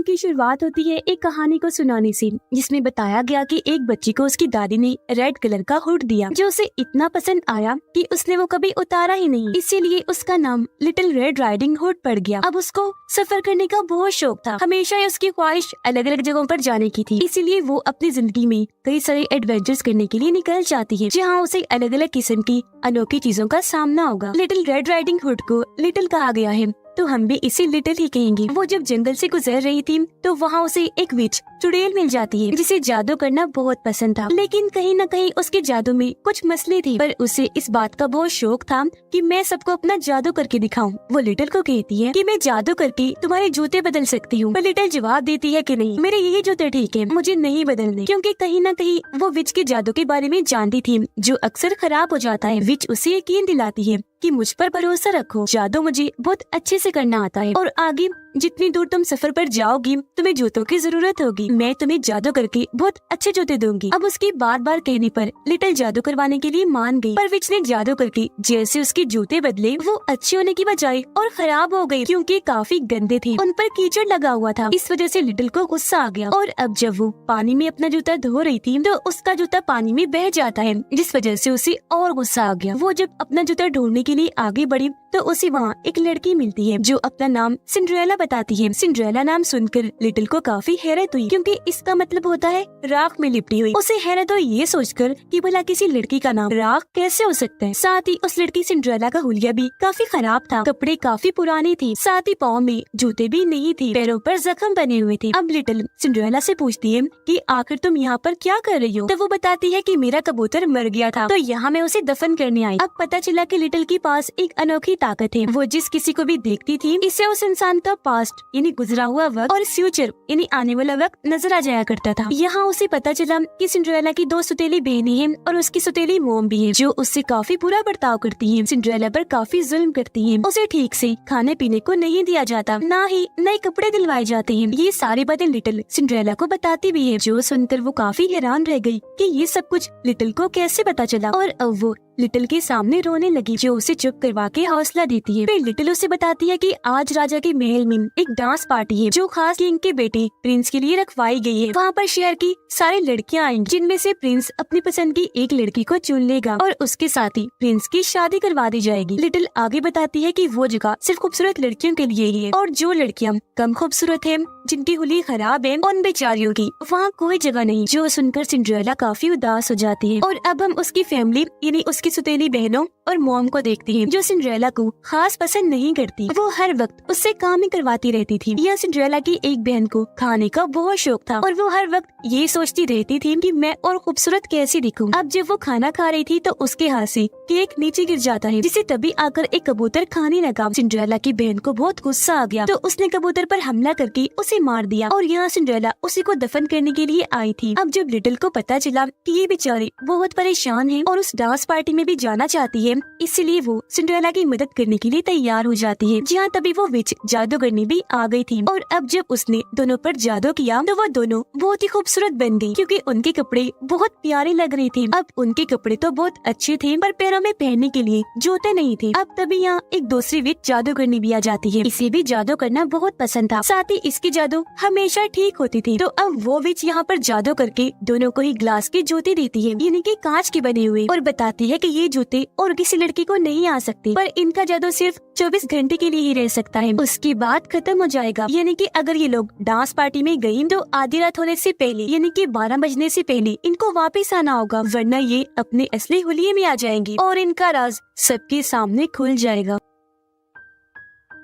की शुरुआत होती है एक कहानी को सुनाने से, जिसमें बताया गया कि एक बच्ची को उसकी दादी ने रेड कलर का हुड दिया जो उसे इतना पसंद आया कि उसने वो कभी उतारा ही नहीं। इसीलिए उसका नाम लिटिल रेड राइडिंग हुड पड़ गया। अब उसको सफर करने का बहुत शौक था। हमेशा उसकी ख्वाहिश अलग अलग जगहों पर जाने की थी। इसीलिए वो अपनी जिंदगी में कई सारे एडवेंचर्स करने के लिए निकल जाती है, जहाँ उसे अलग अलग किस्म की अनोखी चीजों का सामना होगा। लिटिल रेड राइडिंग हुड को लिटिल कहा गया है, तो हम भी इसे लिटिल ही कहेंगे। वो जब जंगल से गुजर रही थी तो वहाँ उसे एक विच चुड़ैल मिल जाती है, जिसे जादू करना बहुत पसंद था। लेकिन कहीं न कहीं उसके जादू में कुछ मसले थे, पर उसे इस बात का बहुत शौक था कि मैं सबको अपना जादू करके दिखाऊं। वो लिटिल को कहती है कि मैं जादू करके तुम्हारे जूते बदल सकती हूँ, पर लिटिल जवाब देती है कि नहीं, मेरे यही जूते ठीक है, मुझे नहीं बदलने। क्योंकि कहीं न कहीं वो विच के जादू के बारे में जानती थी, जो अक्सर खराब हो जाता है। विच उसे यकीन दिलाती है कि मुझ पर भरोसा रखो, जादू मुझे बहुत अच्छे से करना आता है और आगे जितनी दूर तुम सफर पर जाओगी तुम्हें जूतों की जरूरत होगी, मैं तुम्हें जादू करके बहुत अच्छे जूते दूंगी। अब उसकी बार बार कहने पर लिटिल जादू करवाने के लिए मान गई, पर विच ने जादू करके जैसे उसके जूते बदले वो अच्छे होने की बजाय और खराब हो गए, क्योंकि काफी गंदे थे, उन पर कीचड़ लगा हुआ था। इस वजह से लिटिल को गुस्सा आ गया और अब जब वो पानी में अपना जूता धो रही थी तो उसका जूता पानी में बह जाता है, जिस वजह से उसे और गुस्सा आ गया। वो जब अपना जूता ढूंढने के लिए आगे बढ़ी तो उसे वहाँ एक लड़की मिलती है जो अपना नाम सिंड्रेला बताती है। सिंड्रेला नाम सुनकर लिटिल को काफी हैरत हुई, क्योंकि इसका मतलब होता है राख में लिपटी हुई। उसे हैरत हुई ये सोचकर कि भला किसी लड़की का नाम राख कैसे हो सकता है। साथ ही उस लड़की सिंड्रेला का हुलिया भी काफी खराब था, कपड़े काफी पुराने थे, साथ ही पाँव में जूते भी नहीं थे, पैरों पर जख्म बने हुए थे। अब लिटिल सिंड्रेला से पूछती है कि आखिर तुम यहाँ पर क्या कर रही हो। तो वो बताती है कि मेरा कबूतर मर गया था, तो यहाँ मैं उसे दफन करने आई। अब पता चला कि लिटिल के पास एक अनोखी ताकत है, वो जिस किसी को भी देखती थी इससे उस इंसान का पास्ट यानी गुजरा हुआ वक्त और फ्यूचर यानी आने वाला वक्त नजर आ जाया करता था। यहाँ उसे पता चला कि सिंड्रेला की 2 सौतेली बहनें हैं और उसकी सौतेली मोम भी है, जो उससे काफी बुरा बर्ताव करती है, सिंड्रेला पर काफी जुल्म करती है, उसे ठीक से खाने पीने को नहीं दिया जाता, ना ही नए कपड़े दिलवाए जाते हैं। ये सारी बातें लिटिल सिंड्रेला को बताती भी है, जो सुनकर वो काफी हैरान रह गई कि ये सब कुछ लिटिल को कैसे पता चला। और अब वो लिटिल के सामने रोने लगी, जो उसे चुप करवा के हौसला देती है। फिर लिटिल उसे बताती है कि आज राजा के महल में एक डांस पार्टी है, जो खास किंग के बेटे प्रिंस के लिए रखवाई गई है। वहाँ पर शहर की सारी लड़कियाँ आएंगी, जिनमें से प्रिंस अपनी पसंद की एक लड़की को चुन लेगा और उसके साथ ही प्रिंस की शादी करवा दी जाएगी। लिटिल आगे बताती है कि वो जगह सिर्फ खूबसूरत लड़कियों के लिए ही है, और जो लड़कियाँ कम खूबसूरत है, जिनकी हुली खराब है, उन बेचारियों की वहाँ कोई जगह नहीं। जो सुनकर सिंड्रेला काफी उदास हो जाती है। और अब हम उसकी फैमिली यानी उसकी सौतेली बहनों और मॉम को देखते हैं, जो सिंड्रेला को खास पसंद नहीं करती। वो हर वक्त उससे काम ही करवाती रहती थी। यह सिंड्रेला की एक बहन को खाने का बहुत शौक था और वो हर वक्त ये सोचती रहती थी कि मैं और खूबसूरत कैसी दिखूं। अब जब वो खाना खा रही थी तो उसके हाथ से केक नीचे गिर जाता है, जिसे तभी आकर एक कबूतर खाने लगा। सिंड्रेला की बहन को बहुत गुस्सा आ गया, तो उसने कबूतर पर हमला करके उसे मार दिया और यहाँ सिंड्रेला उसी को दफन करने के लिए आई थी। अब जब लिटिल को पता चला कि ये बेचारी बहुत परेशान है और उस डांस पार्टी में भी जाना चाहती है, इसलिए वो सिंड्रेला की मदद करने के लिए तैयार हो जाती है। जहाँ तभी वो विच जादूगरनी भी आ गई थी, और अब जब उसने दोनों पर जादू किया तो वो दोनों बहुत ही खूबसूरत बन गई, क्योंकि उनके कपड़े बहुत प्यारे लग रहे थे। अब उनके कपड़े तो बहुत अच्छे थे, पर पैरों में पहनने के लिए जूते नहीं थे। अब तभी यहाँ एक दूसरी विच जादूगरनी भी आ जाती है। इसे भी जादू करना बहुत पसंद था, साथ ही इसकी जादू हमेशा ठीक होती थी। तो अब वो विच यहाँ पर जादू करके दोनों को ही ग्लास के जूते देती है, यानी कि कांच के बने हुए, और बताती है कि ये जूते और किसी लड़की को नहीं आ सकते, पर इनका जादू सिर्फ 24 घंटे के लिए ही रह सकता है, उसके बाद खत्म हो जाएगा। यानी कि अगर ये लोग डांस पार्टी में गई तो आधी रात होने से पहले यानी कि 12 बजने से पहले इनको वापस आना होगा, वरना ये अपने असली हुलिये में आ जाएंगी और इनका राज सबके सामने खुल जाएगा।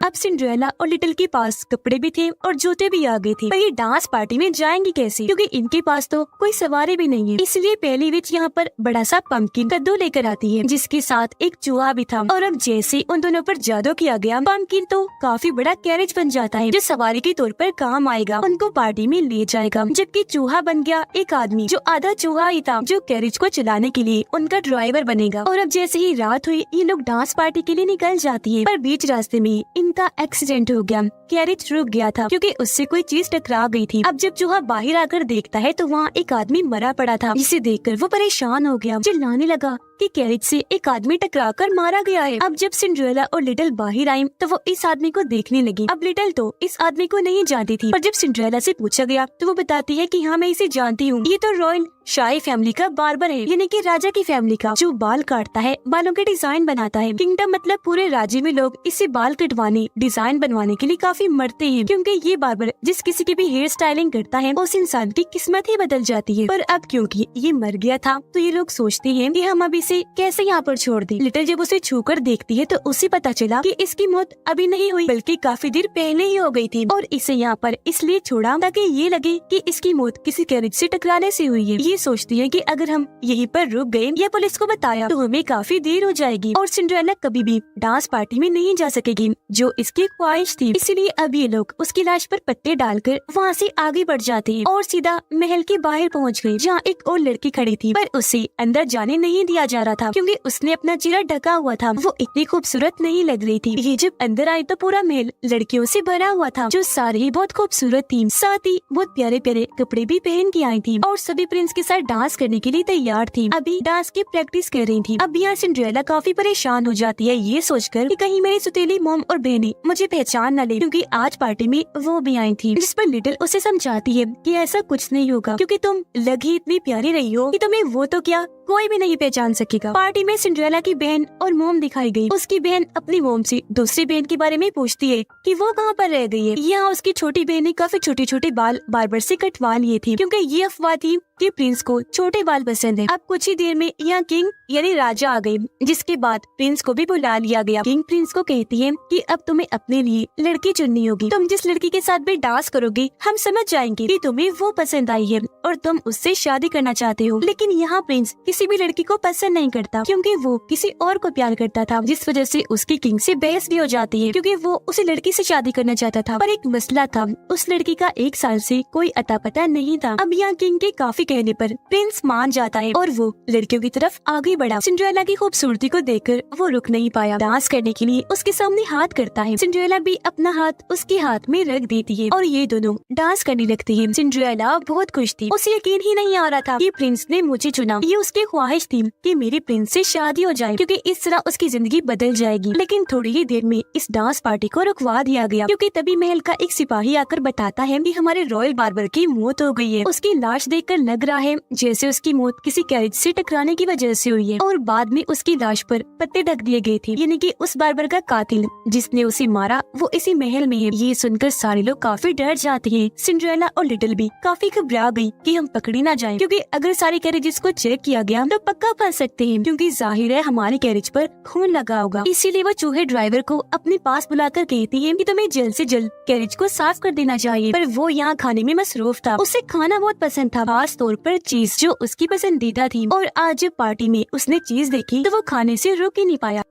अब सिंड्रेला और लिटिल के पास कपड़े भी थे और जूते भी आ गए थे, पर ये डांस पार्टी में जाएंगी कैसे, क्योंकि इनके पास तो कोई सवारी भी नहीं है। इसलिए पहली विच यहाँ पर बड़ा सा पंपकिन कद्दू लेकर आती है, जिसके साथ एक चूहा भी था। और अब जैसे उन दोनों पर जादू किया गया, पंपकिन तो काफी बड़ा कैरेज बन जाता है, जो सवारी के तौर पर काम आएगा, उनको पार्टी में ले जाएगा। जबकि चूहा बन गया एक आदमी, जो आधा चूहा ही था, जो कैरेज को चलाने के लिए उनका ड्राइवर बनेगा। और अब जैसे ही रात हुई, ये लोग डांस पार्टी के लिए निकल जाती है, पर बीच रास्ते में इनका एक्सीडेंट हो गया। कैरेज रुक गया था क्योंकि उससे कोई चीज टकरा गई थी। अब जब चूहा बाहर आकर देखता है तो वहाँ एक आदमी मरा पड़ा था, जिसे देखकर वो परेशान हो गया, चिल्लाने लगा कि कैरेज से एक आदमी टकराकर मारा गया है। अब जब सिंड्रेला और लिटिल बाहर आई तो वो इस आदमी को देखने लगी। अब लिटिल तो इस आदमी को नहीं जानती थी, पर जब सिंड्रेला से पूछा गया तो वो बताती है कि हाँ, मैं इसे जानती हूँ, ये तो रॉयल शाही फैमिली का बार्बर है, यानी कि राजा की फैमिली का, जो बाल काटता है, बालों के डिजाइन बनाता है। किंगडम मतलब पूरे राज्य में लोग इसे बाल कटवाने, डिजाइन बनवाने के लिए काफी मरते हैं, क्योंकि ये बार्बर जिस किसी की भी हेयर स्टाइलिंग करता है उस इंसान की किस्मत ही बदल जाती है। पर अब क्योंकि ये मर गया था तो ये लोग सोचते हैं कि हम अब इसे कैसे यहाँ पर छोड़ दें। लिटिल जब उसे छूकर देखती है तो उसे पता चला कि इसकी मौत अभी नहीं हुई, बल्कि काफी देर पहले ही हो गई थी, और इसे यहाँ पर इसलिए छोड़ा ताकि ये लगे कि इसकी मौत किसी कैरेज से टकराने से हुई है। ये सोचती है कि अगर हम यहीं पर रुक गए या पुलिस को बताया तो हमें काफी देर हो जाएगी और सिंड्रेला कभी भी डांस पार्टी में नहीं जा सकेगी, जो इसकी ख्वाहिश थी। इसलिए अब ये लोग उसकी लाश पर पत्ते डालकर वहाँ से आगे बढ़ जाते हैं और सीधा महल के बाहर पहुँच गए, जहाँ एक और लड़की खड़ी थी, पर उसे अंदर जाने नहीं दिया जा रहा था क्योंकि उसने अपना चेहरा ढका हुआ था। वो इतनी खूबसूरत नहीं लग रही थी। ये जब अंदर आई तो पूरा महल लड़कियों से भरा हुआ था, जो सारी ही बहुत खूबसूरत थी, साथ ही बहुत प्यारे प्यारे कपड़े भी पहन के आई थी और सभी प्रिंस के साथ डांस करने के लिए तैयार थी। अभी डांस की प्रैक्टिस कर रही थी। अब यहाँ सिंड्रेला काफी परेशान हो जाती है, ये सोचकर कि कहीं मेरी सुतीली मॉम और बहनें मुझे पहचान न ले, क्योंकि आज पार्टी में वो भी आई थी। जिस पर लिटिल उसे समझाती है कि ऐसा कुछ नहीं होगा, क्योंकि तुम लगी इतनी प्यारी रही हो कि तुम्हें वो तो क्या कोई भी नहीं पहचान सकेगा। पार्टी में सिंड्रेला की बहन और मोम दिखाई गई। उसकी बहन अपनी मोम से दूसरी बहन के बारे में पूछती है कि वो कहाँ पर रह गई है। यहाँ उसकी छोटी बहन ने काफी छोटे छोटे बाल बार्बर से कटवा लिए थे, क्योंकि ये अफवाह थी कि प्रिंस को छोटे बाल पसंद है। अब कुछ ही देर में यहाँ किंग यानी राजा आ गए, जिसके बाद प्रिंस को भी बुला लिया गया। किंग प्रिंस को कहती है कि अब तुम्हें अपने लिए लड़की चुननी होगी। तुम जिस लड़की के साथ भी डांस करोगे हम समझ जाएंगे कि तुम्हें वो पसंद आई है और तुम उससे शादी करना चाहते हो। लेकिन यहाँ प्रिंस किसी भी लड़की को पसंद नहीं करता, क्योंकि वो किसी और को प्यार करता था, जिस वजह से उसकी किंग से बहस भी हो जाती है, क्योंकि वो उसी लड़की से शादी करना चाहता था। पर एक मसला था, उस लड़की का 1 साल से कोई अता पता नहीं था। अब यहाँ किंग के काफी कहने पर प्रिंस मान जाता है और वो लड़कियों की तरफ आगे बढ़ा। सिंड्रेला की खूबसूरती को देखकर वो रुक नहीं पाया, डांस करने के लिए उसके सामने हाथ करता है। सिंड्रेला भी अपना हाथ उसके हाथ में रख देती है और ये दोनों डांस करने लगती है। सिंड्रेला बहुत खुश थी, उसे यकीन ही नहीं आ रहा था कि प्रिंस ने मुझे चुना। ये उसकी ख्वाहिश थी कि मेरे प्रिंस से शादी हो जाए, क्योंकि इस तरह उसकी जिंदगी बदल जाएगी। लेकिन थोड़ी ही देर में इस डांस पार्टी को रुकवा दिया गया, क्योंकि तभी महल का एक सिपाही आकर बताता है कि हमारे रॉयल बार्बर की मौत हो गई है। उसकी लाश देखकर लग रहा है जैसे उसकी मौत किसी कैरेज से टकराने की वजह से हुई है, और बाद में उसकी लाश पर पत्ते ढक दिए गए थे, यानी कि उस बार्बर का कातिल जिसने उसे मारा वो इसी महल में है। ये सुनकर सारे लोग काफी डर जाते हैं। सिंड्रेला और लिटिल भी काफी घबरा गई कि हम पकड़ी ना जाएं, क्योंकि अगर सारे कैरेजेस को चेक किया गया तो पक्का फंस सकते हैं, क्योंकि जाहिर है हमारे कैरेज पर खून लगा होगा। इसीलिए वो चूहे ड्राइवर को अपने पास बुलाकर कहती है कि तुम्हें जल्द से जल्द कैरेज को साफ कर देना चाहिए। पर वो यहाँ खाने में मसरूफ था। उसे खाना बहुत पसंद था, खास तौर पर चीज, जो उसकी पसंदीदा थी, और आज पार्टी में उसने चीज देखी तो वो खाने से रुक ही नहीं पाया।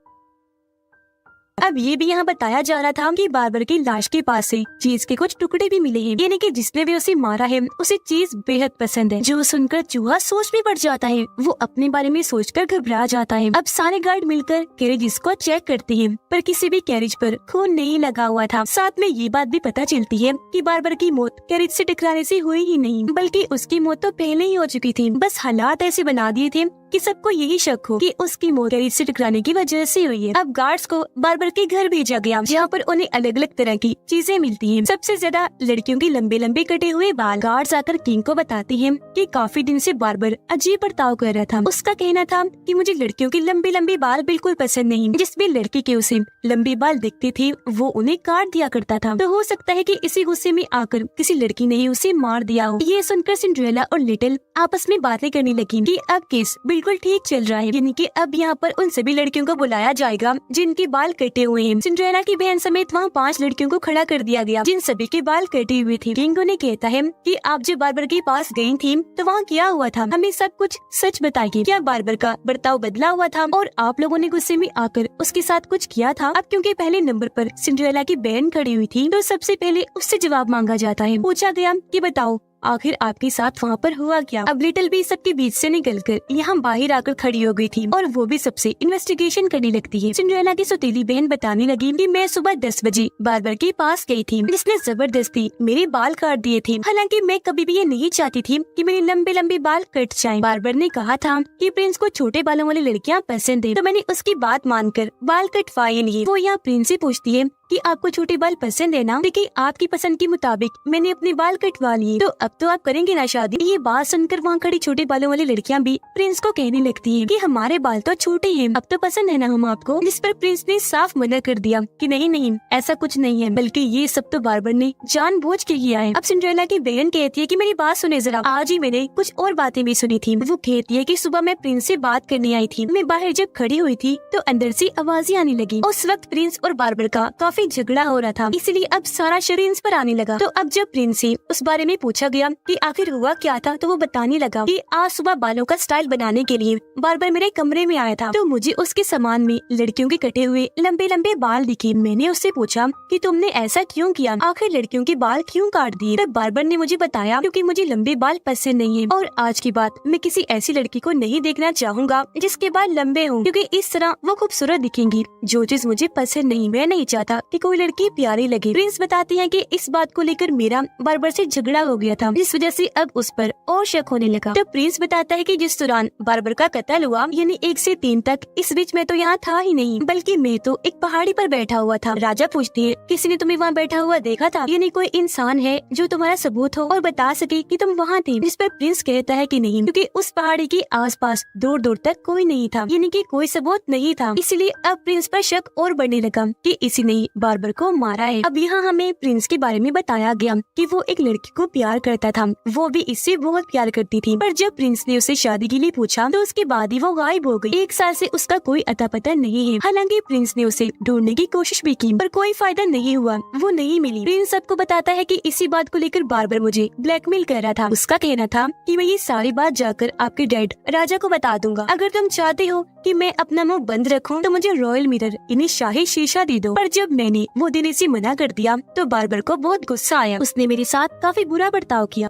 अब ये भी यहाँ बताया जा रहा था कि बार्बर की लाश के पास से चीज के कुछ टुकड़े भी मिले हैं, यानी कि जिसने भी उसे मारा है उसे चीज बेहद पसंद है, जो सुनकर चूहा सोच में पड़ जाता है। वो अपने बारे में सोचकर घबरा जाता है। अब सारे गार्ड मिलकर कैरेज को चेक करते हैं, पर किसी भी कैरेज पर खून नहीं लगा हुआ था। साथ में ये बात भी पता चलती है कि बार्बर की मौत कैरेज से टकराने से हुई ही नहीं, बल्कि उसकी मौत तो पहले ही हो चुकी थी। बस हालात ऐसे बना दिए थे कि सबको यही शक हो कि उसकी मौत कैरेज से टकराने की वजह से हुई है। अब गार्ड्स को बार्बर के घर भेजा गया, जहाँ पर उन्हें अलग अलग तरह की चीजें मिलती हैं। सबसे ज्यादा लड़कियों के लंबे लंबे कटे हुए बाल। गार्ड्स आकर किंग को बताती हैं कि काफी दिन से बार्बर अजीब बर्ताव कर रहा था। उसका कहना था कि मुझे लड़कियों के लंबे लंबे बाल बिल्कुल पसंद नहीं। जिस भी लड़की के उसे लंबे बाल दिखते थे वो उन्हें काट दिया करता था। तो हो सकता है कि इसी गुस्से में आकर किसी लड़की ने उसे मार दिया हो। ये सुनकर सिंड्रेला और लिटिल आपस में बातें करने लगी कि अब केस बिल्कुल ठीक चल रहा है, यानी कि अब यहाँ पर उन सभी लड़कियों को बुलाया जाएगा जिनके बाल कटे हुए हैं। सिंड्रेला की बहन समेत वहाँ 5 लड़कियों को खड़ा कर दिया गया जिन सभी के बाल कटे हुए थे। किंग उन्हें कहता है कि आप जब बार्बर के पास गई थी तो वहाँ क्या हुआ था, हमें सब कुछ सच बताइए। क्या बार्बर का बर्ताव बदला हुआ था और आप लोगों ने गुस्से में आकर उसके साथ कुछ किया था? अब क्योंकि पहले नंबर पर सिंड्रेला की बहन खड़ी हुई थी तो सबसे पहले उससे जवाब मांगा जाता है। पूछा गया कि बताओ आखिर आपके साथ वहाँ पर हुआ क्या। अब लिटिल भी सबके बीच से निकलकर यहाँ बाहर आकर खड़ी हो गई थी और वो भी सबसे इन्वेस्टिगेशन करने लगती है। सिंड्रेला की सौतेली बहन बताने लगी कि मैं सुबह 10 बजे बार्बर के पास गई थी, जिसने जबरदस्ती मेरे बाल काट दिए थे। हालांकि मैं कभी भी ये नहीं चाहती थी कि मेरे लंबे लंबे बाल कट जाएं। बार्बर ने कहा था कि प्रिंस को छोटे बालों वाली लड़कियां पसंद है, तो मैंने उसकी बात मानकर बाल कटवाए लिए। वो यहाँ प्रिंस से पूछती है कि आपको छोटे बाल पसंद है ना? देखिए आपकी पसंद के मुताबिक मैंने अपने बाल कटवा लिए, तो अब तो आप करेंगे ना शादी। ये बात सुनकर वहाँ खड़ी छोटे बालों वाली लड़कियां भी प्रिंस को कहने लगती हैं कि हमारे बाल तो छोटे हैं, अब तो पसंद है ना हम आपको। जिस पर प्रिंस ने साफ मना कर दिया कि नहीं नहीं, ऐसा कुछ नहीं है, बल्कि ये सब तो बार्बर ने जानबूझ के किया है। अब सिंड्रेला की बहन कहती है कि मेरी बात सुने जरा, आज ही मैंने कुछ और बातें भी सुनी थी। वो कहती है कि सुबह मैं प्रिंस से बात करने आई थी, मैं बाहर जब खड़ी हुई थी तो अंदर से आवाजें आने लगी। उस वक्त प्रिंस और बार्बर का काफी झगड़ा हो रहा था, इसलिए अब सारा शरीर इस पर आने लगा। तो अब जब प्रिंस से उस बारे में पूछा गया कि आखिर हुआ क्या था, तो वो बताने लगा कि आज सुबह बालों का स्टाइल बनाने के लिए बार्बर मेरे कमरे में आया था, तो मुझे उसके सामान में लड़कियों के कटे हुए लंबे लंबे बाल दिखे। मैंने उससे पूछा कि तुमने ऐसा क्यों किया, आखिर लड़कियों के बाल क्यों काट दिए। तब बार्बर ने मुझे बताया क्योंकि मुझे लंबे बाल पसंद नहीं है और आज की बात मैं किसी ऐसी लड़की को नहीं देखना चाहूंगा जिसके बाल लंबे हों, क्योंकि इस तरह वो खूबसूरत दिखेंगी, जो चीज मुझे पसंद नहीं। मैं नहीं चाहता कि कोई लड़की प्यारी लगे। प्रिंस बताती है कि इस बात को लेकर मेरा बार्बर से झगड़ा हो गया था, जिस वजह से अब उस पर और शक होने लगा। तो प्रिंस बताता है कि जिस दौरान बार्बर का कत्ल हुआ, यानी 1 से 3 तक, इस बीच में तो यहाँ था ही नहीं, बल्कि मैं तो एक पहाड़ी पर बैठा हुआ था। राजा पूछती है किसी ने तुम्हें वहाँ बैठा हुआ देखा था, यानी कोई इंसान है जो तुम्हारा सबूत हो और बता सके कि तुम वहाँ थे। जिस पर प्रिंस कहता है कि नहीं, क्योंकि उस पहाड़ी के आसपास दूर दूर तक कोई नहीं था, यानी कि कोई सबूत नहीं था। इसलिए अब प्रिंस पर शक और बढ़ने लगा कि इसी ने बार्बर को मारा है। अब यहाँ हमें प्रिंस के बारे में बताया गया कि वो एक लड़की को प्यार करता था, वो भी इससे बहुत प्यार करती थी, पर जब प्रिंस ने उसे शादी के लिए पूछा तो उसके बाद ही वो गायब हो गई। 1 साल से उसका कोई अता पता नहीं है। हालांकि प्रिंस ने उसे ढूंढने की कोशिश भी की, पर कोई फायदा नहीं हुआ, वो नहीं मिली। प्रिंस सबको बताता है कि इसी बात को लेकर बार्बर मुझे ब्लैकमेल कर रहा था। उसका कहना था कि मैं ये सारी बात जाकर आपके डैड राजा को बता दूंगा। अगर तुम चाहते हो कि मैं अपना मुंह बंद रखूं, तो मुझे रॉयल मिरर, इन्हें शाही शीशा दे दो। पर जब मैंने वो देने से मना कर दिया तो बार्बर को बहुत गुस्सा आया, उसने मेरे साथ काफी बुरा बर्ताव किया।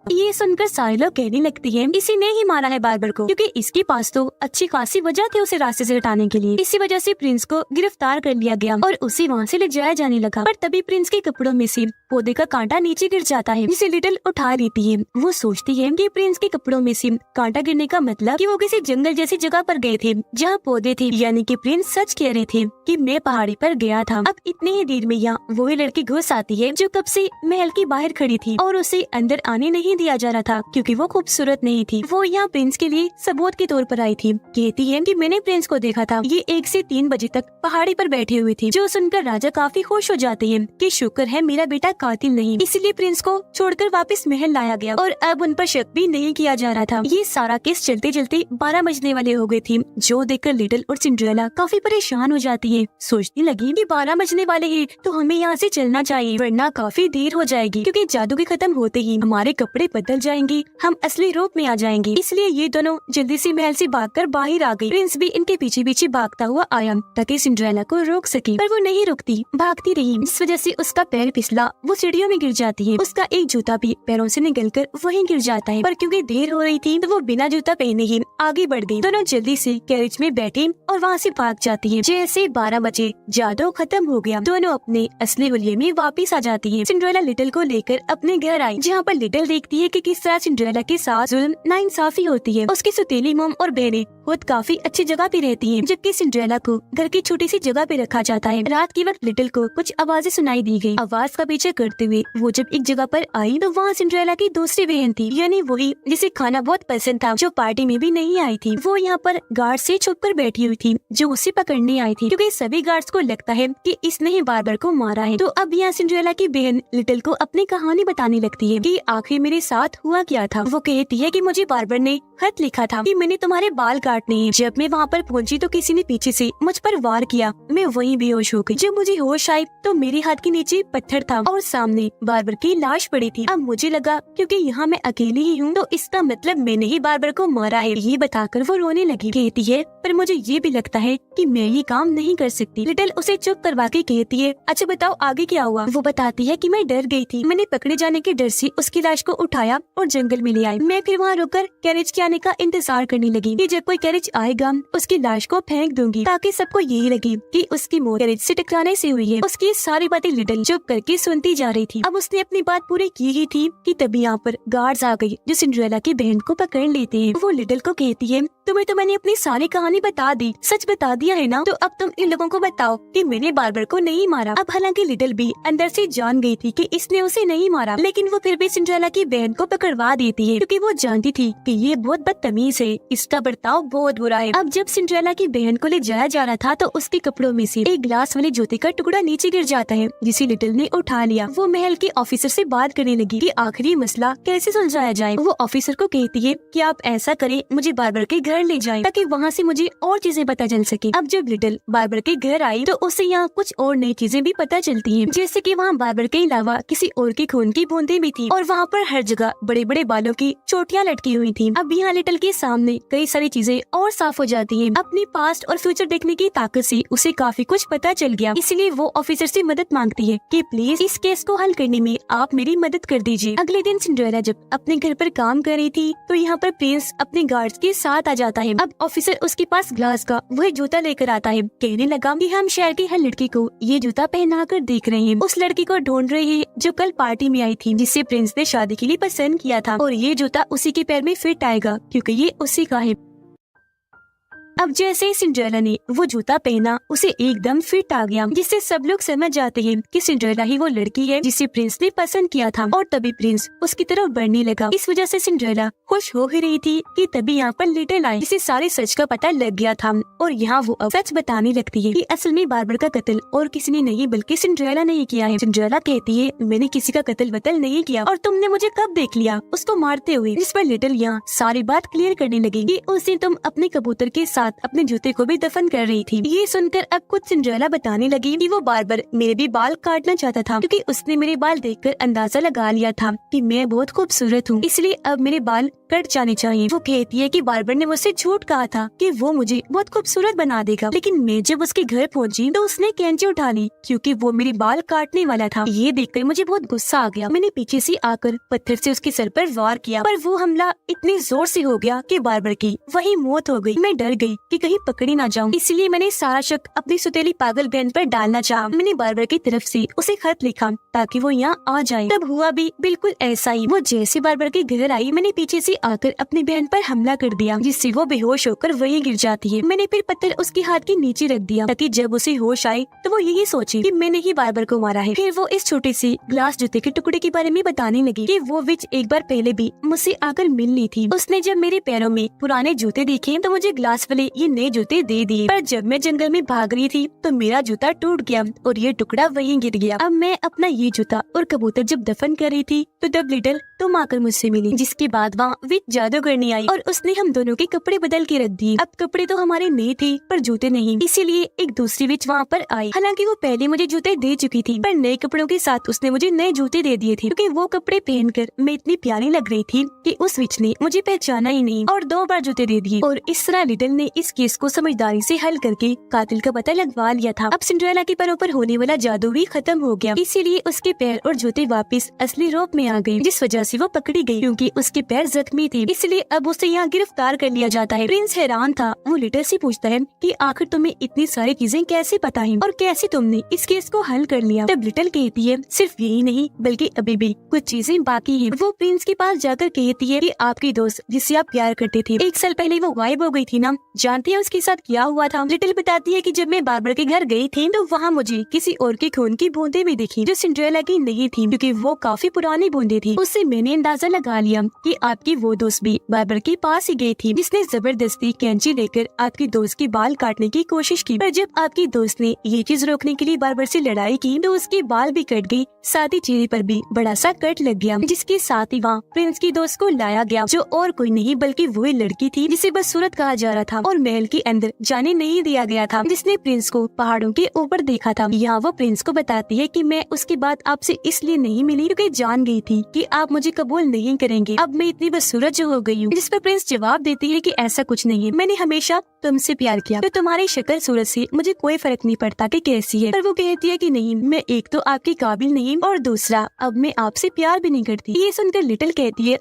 ये सुनकर सारे लोग कहने लगती हैं इसी ने ही मारा है बार्बर को, क्योंकि इसके पास तो अच्छी खासी वजह थी उसे रास्ते से हटाने के लिए। इसी वजह से प्रिंस को गिरफ्तार कर लिया गया और उसे वहाँ से ले जाया जाने लगा। पर तभी प्रिंस के कपड़ों में से पौधे का कांटा नीचे गिर जाता है, जिसे लिटिल उठा लेती है। वो सोचती है कि प्रिंस के कपड़ों में से कांटा गिरने का मतलब कि वो किसी जंगल जैसी जगह पर गए थे जहाँ पौधे थे, यानी कि प्रिंस सच कह रहे थे कि मैं पहाड़ी पर गया था। अब इतनी ही देर में यहाँ वही लड़की घुस आती है जो कब से महल के बाहर खड़ी थी और उसे अंदर आने नहीं दिया जा रहा था क्योंकि वो खूबसूरत नहीं थी। वो यहाँ प्रिंस के लिए सबूत के तौर पर आई थी। कहती है कि मैंने प्रिंस को देखा था, ये 1 से 3 बजे तक पहाड़ी पर बैठे हुए थे। जो सुनकर राजा काफी खुश हो जाते हैं कि शुक्र है मेरा बेटा कातिल नहीं, इसलिए प्रिंस को छोड़कर वापस महल लाया गया और अब उन पर शक भी नहीं किया जा रहा था। ये सारा केस चलते चलते 12 बजने वाले हो गए थे, जो देखकर लिटिल और सिंड्रेला काफी परेशान हो जाती है। सोचने लगी कि 12 बजने वाले हैं तो हमें यहाँ से चलना चाहिए, वरना काफी देर हो जाएगी, क्योंकि जादू के खत्म होते ही हमारे कपड़े बदल जाएंगे, हम असली रूप में आ जाएंगे। इसलिए ये दोनों जल्दी से महल से भागकर बाहर आ गई। प्रिंस भी इनके पीछे पीछे भागता हुआ आया ताकि सिंड्रेला को रोक सके, पर वो नहीं रुकती, भागती रही। इस वजह से उसका पैर फिसला, वो सीढ़ियों में गिर जाती है। उसका एक जूता भी पैरों से निकलकर वहीं गिर जाता है, पर क्योंकि देर हो रही थी तो वो बिना जूता पहने ही आगे बढ़ गई। दोनों जल्दी से कैरेज में बैठे और वहाँ से भाग जाती है। जैसे 12 बजे जादू खत्म हो गया, दोनों अपने असली हुलिये में वापस आ जाती है। सिंड्रेला लिटिल को लेकर अपने घर आई, जहाँ पर लिटिल देखती है कि किस तरह सिंड्रेला के साथ जुल्म नाइंसाफी होती है। उसकी सौतेली मॉम और बहनें खुद काफी अच्छी जगह पे रहती हैं, जबकि सिंड्रेला को घर की छोटी सी जगह पे रखा जाता है। रात के वक्त लिटिल को कुछ आवाजें सुनाई दी गई। आवाज का पीछे करते हुए वो जब एक जगह पर आई तो वहाँ सिंड्रेला की दूसरी बहन थी, यानी वही जिसे खाना बहुत पसंद था, जो पार्टी में भी नहीं आई थी। वो यहाँ पर गार्ड से छुप कर बैठी हुई थी, जो उसे पकड़ने आई थी, क्योंकि सभी गार्ड्स को लगता है कि इसने ही बार्बर को मारा है। तो अब यहाँ सिंड्रेला की बहन लिटिल को अपनी कहानी बताने लगती है कि आखिर मेरे साथ साथ हुआ क्या था। वो कहती है कि मुझे बार्बर ने खत लिखा था कि मैंने तुम्हारे बाल काटने हैं। जब मैं वहाँ पर पहुंची तो किसी ने पीछे से मुझ पर वार किया। मैं वहीं बेहोश हो गई। जब मुझे होश आई तो मेरे हाथ के नीचे पत्थर था और सामने बार्बर की लाश पड़ी थी। अब मुझे लगा क्योंकि यहाँ मैं अकेली ही हूँ तो इसका मतलब मैंने ही बार्बर को मारा है। ये बताकर वो रोने लगी। कहती है पर मुझे ये भी लगता है कि मैं ये काम नहीं कर सकती। लिटिल उसे चुप करवा के कहती है अच्छा बताओ आगे क्या हुआ। वो बताती है कि मैं डर गई थी। मैंने पकड़े जाने के डर से उसकी लाश को उठाया और जंगल में ले आई। मैं फिर वहाँ रुककर कैरेज के आने का इंतजार करने लगी कि जब कोई कैरेज आएगा उसकी लाश को फेंक दूंगी ताकि सबको यही लगे कि उसकी मौत कैरेज से टकराने से हुई है। उसकी सारी बातें लिटिल चुप करके सुनती जा रही थी। अब उसने अपनी बात पूरी की ही थी कि तभी यहाँ पर गार्ड्स आ गई जो सिंड्रेला की बहन को पकड़ लेते हैं। वो लिटिल को कहती है तुम्हें तो मैंने अपनी सारी कहानी बता दी, सच बता दिया है ना, तो अब तुम इन लोगों को बताओ कि मैंने बार्बर को नहीं मारा। अब हालांकि लिटिल भी अंदर से जान गई थी कि इसने उसे नहीं मारा, लेकिन वो फिर भी सिंड्रेला की बहन को पकड़वा देती है क्योंकि वो जानती थी कि ये बहुत बदतमीज है, इसका बर्ताव बहुत बुरा है। अब जब सिंड्रेला की बहन को ले जाया जा रहा था तो उसके कपड़ों में से एक ग्लास वाले जूते का टुकड़ा नीचे गिर जाता है जिसे लिटिल ने उठा लिया। वो महल के ऑफिसर से बात करने लगी कि आखिरी मसला कैसे सुलझाया जाए। वो ऑफिसर को कहती है कि आप ऐसा करें मुझे बार्बर के घर ले जाएं ताकि वहाँ से मुझे और चीजें पता चल सके। अब जब लिटिल बार्बर के घर आई तो उसे यहाँ कुछ और नई चीजें भी पता चलती हैं, जैसे कि वहाँ बार्बर के अलावा किसी और के खून की बूंदें भी थी और वहाँ पर हर जगह बड़े बड़े बालों की चोटियाँ लटकी हुई थी। अब यहाँ लिटिल के सामने कई सारी चीजें और साफ हो जाती हैं। अपनी पास्ट और फ्यूचर देखने की ताकत से उसे काफी कुछ पता चल गया, इसलिए वो ऑफिसर से मदद मांगती है कि प्लीज इस केस को हल करने में आप मेरी मदद कर दीजिए। अगले दिन सिंड्रेला जब अपने घर पर काम कर रही थी तो यहाँ पर प्रिंस अपने गार्ड्स के साथ आ जाता है। अब ऑफिसर उसके पास ग्लास का वही जूता लेकर आता है। कहने लगा कि हम शहर की हर लड़की को ये जूता पहना कर देख रहे हैं। उस लड़की को ढूंढ रहे हैं जो कल पार्टी में आई थी, जिसे प्रिंस ने शादी के लिए पसंद किया था, और ये जूता उसी के पैर में फिट आएगा क्योंकि ये उसी का है। अब जैसे ही सिंड्रेला ने वो जूता पहना उसे एकदम फिट आ गया, जिससे सब लोग समझ जाते हैं कि सिंड्रेला ही वो लड़की है जिसे प्रिंस ने पसंद किया था। और तभी प्रिंस उसकी तरफ बढ़ने लगा। इस वजह से सिंड्रेला खुश हो ही रही थी कि तभी यहाँ पर लिटिल आई, जिसे सारे सच का पता लग गया था और यहाँ वो अब सच बताने लगती है कि असल में बार्बर का कत्ल और किसी ने नहीं बल्कि सिंड्रेला ने ही किया है। सिंड्रेला कहती है मैंने किसी का कत्ल वतल नहीं किया और तुमने मुझे कब देख लिया उसको मारते हुए। जिस पर लिटिल यहाँ सारी बात क्लियर करने लगी कि उस दिन तुम अपने कबूतर के साथ अपने जूते को भी दफन कर रही थी। ये सुनकर अब खुद सिंड्रेला बताने लगी कि वो बार्बर मेरे भी बाल काटना चाहता था क्योंकि उसने मेरे बाल देखकर अंदाजा लगा लिया था कि मैं बहुत खूबसूरत हूँ, इसलिए अब मेरे बाल कट जाने चाहिए। वो कहती है कि बार्बर ने मुझसे झूठ कहा था कि वो मुझे बहुत खूबसूरत बना देगा, लेकिन मैं जब उसके घर पहुंची तो उसने कैंची उठा ली क्योंकि वो मेरे बाल काटने वाला था। ये देखकर मुझे बहुत गुस्सा आ गया। मैंने पीछे से आकर पत्थर से उसके सर पर वार किया, पर वो हमला इतनी जोर से हो गया कि बार्बर की वही मौत हो गई। मैं डर गई कि कहीं पकड़ी ना जाऊं, इसलिए मैंने सारा शक अपनी सुतेली पागल बहन पर डालना चाहा। मैंने बार्बर की तरफ से उसे खत लिखा ताकि वो यहाँ आ जाए। तब हुआ भी बिल्कुल ऐसा ही। वो जैसे बार्बर के घर आई मैंने पीछे से आकर अपनी बहन पर हमला कर दिया, जिससे वो बेहोश होकर वहीं गिर जाती है। मैंने फिर पत्थर उसके हाथ के नीचे रख दिया ताकि जब उसे होश आए तो वो यही सोचे कि मैंने ही बार्बर को मारा है। फिर वो इस छोटे से ग्लास जूते के टुकड़े के बारे में बताने लगी कि वो विच एक बार पहले भी मुझसे आकर मिल ली थी। उसने जब मेरे पैरों में पुराने जूते देखे तो मुझे ग्लास वाले ये नए जूते दे दिए, पर जब मैं जंगल में भाग रही थी तो मेरा जूता टूट गया और ये टुकड़ा वहीं गिर गया। अब मैं अपना ये जूता और कबूतर जब दफन कर रही थी तो तब लिटिल तुम आकर मुझसे मिली, जिसके बाद वहाँ विच जादूगरनी आई और उसने हम दोनों के कपड़े बदल के रख दिए। अब कपड़े तो हमारे नए थे पर जूते नहीं, इसीलिए एक दूसरी विच वहाँ पर आई। हालांकि वो पहले मुझे जूते दे चुकी थी, पर नए कपड़ों के साथ उसने मुझे नए जूते दे दिए थे क्योंकि वो कपड़े पहनकर मैं इतनी प्यारी लग रही थी कि उस विच ने मुझे पहचाना ही नहीं और 2 बार जूते दे दिए। और इस तरह लिटिल ने इस केस को समझदारी से हल करके कातिल का पता लगवा लिया था। अब सिंड्रेला के पैरों पर होने वाला जादू भी खत्म हो गया, इसीलिए उसके पैर और जूते वापस असली रूप में आ गए, जिस वजह से वो पकड़ी गई क्योंकि उसके पैर जख्मी थे, इसलिए अब उसे यहाँ गिरफ्तार कर लिया जाता है। प्रिंस हैरान था। वो लिटिल से पूछता है कि आखिर तुम्हें इतनी सारी चीजें कैसे पता है और कैसे तुमने इस केस को हल कर लिया। तब लिटिल कहती है सिर्फ यही नहीं बल्कि अभी भी कुछ चीजें बाकी हैं। वो प्रिंस के पास जाकर कहती है कि आपकी दोस्त जिससे आप प्यार करते थे 1 साल पहले वो गायब हो गई थी ना, जानती है उसके साथ क्या हुआ था? लिटिल बताती है कि जब मैं बार्बर के घर गई थी तो वहाँ मुझे किसी और के खून की बूंदें भी दिखी जो सिंड्रेला की नहीं थी, क्योंकि वो काफी पुरानी बूंदें थी। उससे मैंने अंदाजा लगा लिया कि आपकी वो दोस्त भी बार्बर के पास ही गई थी, जिसने जबरदस्ती कैंची लेकर आपकी दोस्त के बाल काटने की कोशिश की। पर जब आपकी दोस्त ने ये चीज रोकने के लिए बार्बर से लड़ाई की तो उसके बाल भी कट गई, साथ ही चेहरे पर भी बड़ा सा कट लग गया, जिसके साथ ही वहाँ प्रिंस की दोस्त को लाया गया, जो और कोई नहीं बल्कि वही लड़की थी जिसे बस सूरत कहा जा रहा था और महल के अंदर जाने नहीं दिया गया था, जिसने प्रिंस को पहाड़ों के ऊपर देखा था। यहाँ वो प्रिंस को बताती है कि मैं उसके बाद आपसे इसलिए नहीं मिली क्योंकि जान गई थी कि आप मुझे कबूल नहीं करेंगे, अब मैं इतनी बदसूरत जो हो गई हूँ। जिस पर प्रिंस जवाब देती है कि ऐसा कुछ नहीं है, मैंने हमेशा तुमसे प्यार किया, तो तुम्हारी शक्ल सूरत से मुझे कोई फर्क नहीं पड़ता कि कैसी है। पर वो कहती है कि नहीं, मैं एक तो आपके काबिल नहीं और दूसरा अब मैं आपसे प्यार भी नहीं करती। ये सुनकर लिटिल कहती है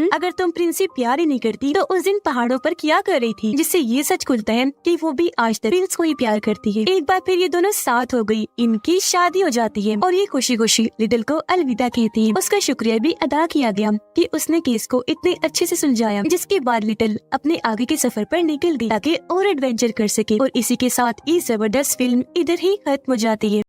अगर तुम प्रिंस से प्यार ही नहीं करती तो उस दिन पहाड़ों पर क्या कर रही थी, जिससे ये सच खुलता है कि वो भी आज तक प्रिंस को ही प्यार करती है। एक बार फिर ये दोनों साथ हो गई, इनकी शादी हो जाती है और ये खुशी खुशी लिटिल को अलविदा कहती है। उसका शुक्रिया भी अदा किया गया कि उसने केस को इतने अच्छे से सुलझाया, जिसके बाद लिटिल अपने आगे के सफर पर निकल गई ताकि और एडवेंचर कर सके। और इसी के साथ ये जबरदस्त फिल्म इधर ही खत्म हो जाती है।